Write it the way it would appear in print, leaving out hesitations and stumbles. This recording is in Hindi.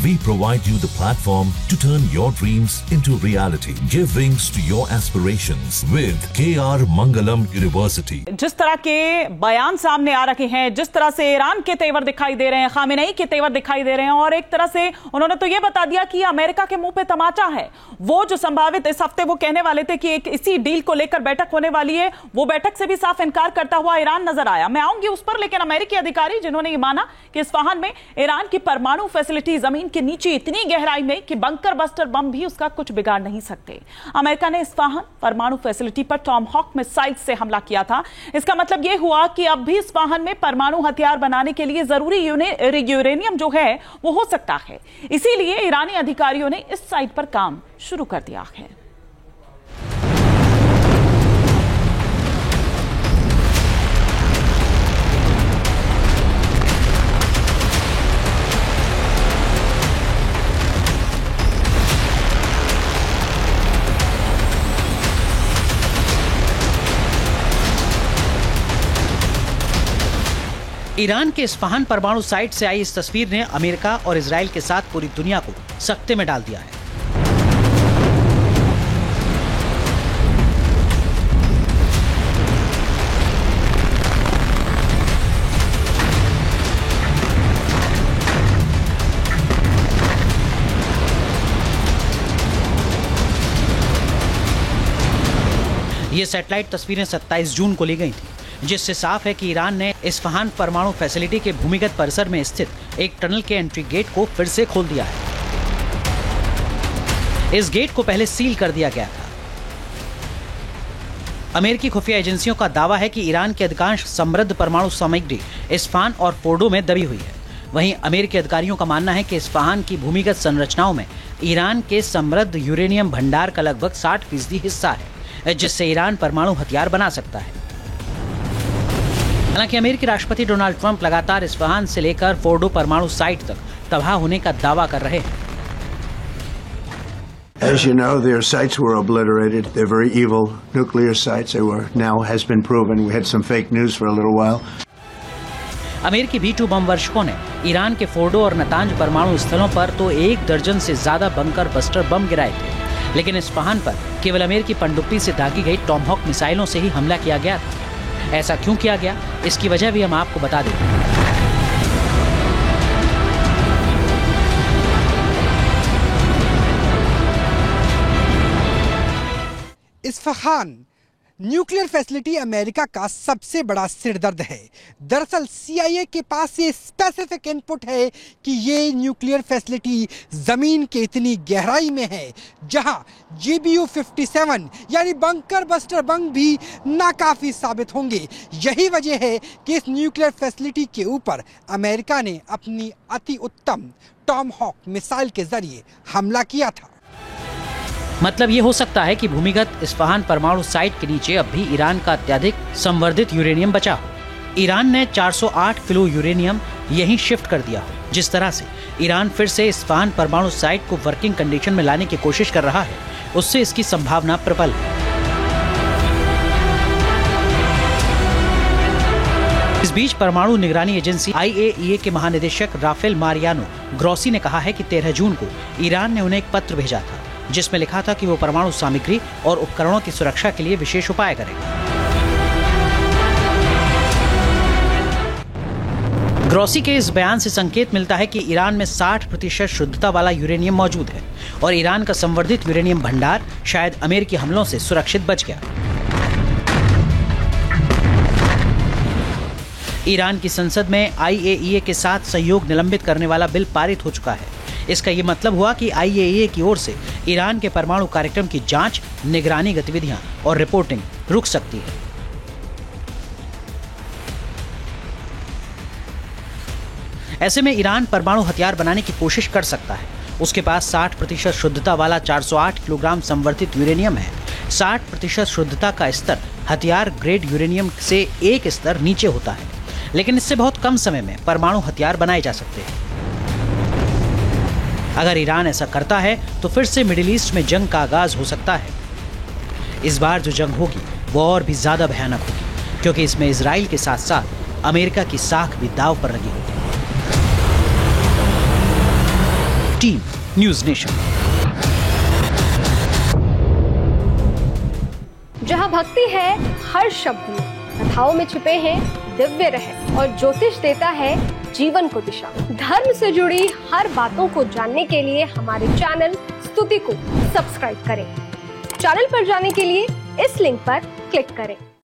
We provide you the platform to turn your dreams into reality. Give wings to your aspirations with KR Mangalam University. जिस तरह के बयान सामने आ रखे हैं, जिस तरह से ईरान के तेवर दिखाई दे रहे हैं, खामेनेई के तेवर दिखाई दे रहे हैं, और एक तरह से उन्होंने तो यह बता दिया कि अमेरिका के मुंह पे तमाचा है। वो जो संभावित इस हफ्ते वो कहने वाले थे कि एक इसी डील को लेकर बैठक होने वाली है, वो बैठक से भी साफ इनकार करता हुआ ईरान नजर आया। मैं आऊंगी उस पर, लेकिन अमेरिकी अधिकारी जिन्होंने ये माना कि इस्फहान में ईरान की परमाणु फैसिलिटी जमीन के नीचे इतनी गहराई में कि बंकर बस्टर बम भी उसका कुछ बिगाड़ नहीं सकते। अमेरिका ने इस्फहान परमाणु फैसिलिटी पर टॉमहॉक मिसाइल से हमला किया था। इसका मतलब यह हुआ कि अब भी इस्फहान में परमाणु हथियार बनाने के लिए जरूरी यूरेनियम जो है वो हो सकता है। इसीलिए ईरानी अधिकारियों ने इस साइट पर काम शुरू कर दिया है। ईरान के इस्फहान परमाणु साइट से आई इस तस्वीर ने अमेरिका और इजराइल के साथ पूरी दुनिया को सकते में डाल दिया है। ये सैटेलाइट तस्वीरें 27 जून को ली गई थी, जिससे साफ है कि ईरान ने इस्फहान परमाणु फैसिलिटी के भूमिगत परिसर में स्थित एक टनल के एंट्री गेट को फिर से खोल दिया है। इस गेट को पहले सील कर दिया गया था। अमेरिकी खुफिया एजेंसियों का दावा है कि ईरान की अधिकांश समृद्ध परमाणु सामग्री इस्फहान और फोर्डो में दबी हुई है। वहीं अमेरिकी अधिकारियों का मानना है कि इस्फहान की भूमिगत संरचनाओं में ईरान के समृद्ध यूरेनियम भंडार का लगभग 60% हिस्सा है, जिससे ईरान परमाणु हथियार बना सकता है। हालांकि अमेरिकी राष्ट्रपति डोनाल्ड ट्रंप लगातार इस्फहान से लेकर फोर्डो परमाणु साइट तक तबाह होने का दावा कर रहे हैं। As you know, their sites were obliterated. They're very evil nuclear sites. They were now has been proven. We had some fake news for a little while. अमेरिकी B-2 बम वर्षकों ने ईरान के फोर्डो और नतांज परमाणु स्थलों पर तो 1 दर्जन से ज्यादा बंकर बस्टर बम गिराए थे, लेकिन इस्फहान पर केवल अमेरिकी पनडुब्बी से दागी गई टॉमहॉक मिसाइलों से ही हमला किया गया था। ऐसा क्यों किया गया, इसकी वजह भी हम आपको बता दें। इस्फहान न्यूक्लियर फैसिलिटी अमेरिका का सबसे बड़ा सिरदर्द है। दरअसल CIA के पास ये स्पेसिफिक इनपुट है कि ये न्यूक्लियर फैसिलिटी जमीन के इतनी गहराई में है जहां GBU-57 यानी बंकर बस्टर बम भी नाकाफी साबित होंगे। यही वजह है कि इस न्यूक्लियर फैसिलिटी के ऊपर अमेरिका ने अपनी अति उत्तम टॉमहॉक मिसाइल के जरिए हमला किया था। मतलब ये हो सकता है कि भूमिगत इस्फहान परमाणु साइट के नीचे अब भी ईरान का अत्यधिक संवर्धित यूरेनियम बचा हो। ईरान ने 408 किलो यूरेनियम यहीं शिफ्ट कर दिया हो। जिस तरह से ईरान फिर से इस्फहान परमाणु साइट को वर्किंग कंडीशन में लाने की कोशिश कर रहा है, उससे इसकी संभावना प्रबल है। इस बीच परमाणु निगरानी एजेंसी IAEA के महानिदेशक राफेल मारियानो ग्रोसी ने कहा है कि 13 जून को ईरान ने उन्हें एक पत्र भेजा था, जिसमें लिखा था कि वो परमाणु सामग्री और उपकरणों की सुरक्षा के लिए विशेष उपाय करेगा। ग्रोसी के इस बयान से संकेत मिलता है कि ईरान में 60% शुद्धता वाला यूरेनियम मौजूद है और ईरान का संवर्धित यूरेनियम भंडार शायद अमेरिकी हमलों से सुरक्षित बच गया। ईरान की संसद में IAEA के साथ सहयोग निलंबित करने वाला बिल पारित हो चुका है। इसका ये मतलब हुआ कि IAEA की ओर से ईरान के परमाणु कार्यक्रम की जांच, निगरानी गतिविधियां और रिपोर्टिंग रुक सकती है। ऐसे में ईरान परमाणु हथियार बनाने की कोशिश कर सकता है। उसके पास 60% शुद्धता वाला 408 किलोग्राम संवर्धित यूरेनियम है। 60% शुद्धता का स्तर हथियार ग्रेड यूरेनियम से एक स्तर नीचे होता है, लेकिन इससे बहुत कम समय में परमाणु हथियार बनाए जा सकते हैं। अगर ईरान ऐसा करता है तो फिर से मिडिल ईस्ट में जंग का आगाज हो सकता है। इस बार जो जंग होगी वो और भी ज्यादा भयानक होगी, क्योंकि इसमें इजराइल के साथ साथ अमेरिका की साख भी दांव पर लगी होगी। Team news nation. जहां भक्ति है हर शब्द में, कथाओं में छुपे हैं दिव्य रहस्य और ज्योतिष देता है जीवन को दिशा। धर्म से जुड़ी हर बातों को जानने के लिए हमारे चैनल स्तुति को सब्सक्राइब करें। चैनल पर जाने के लिए इस लिंक पर क्लिक करें।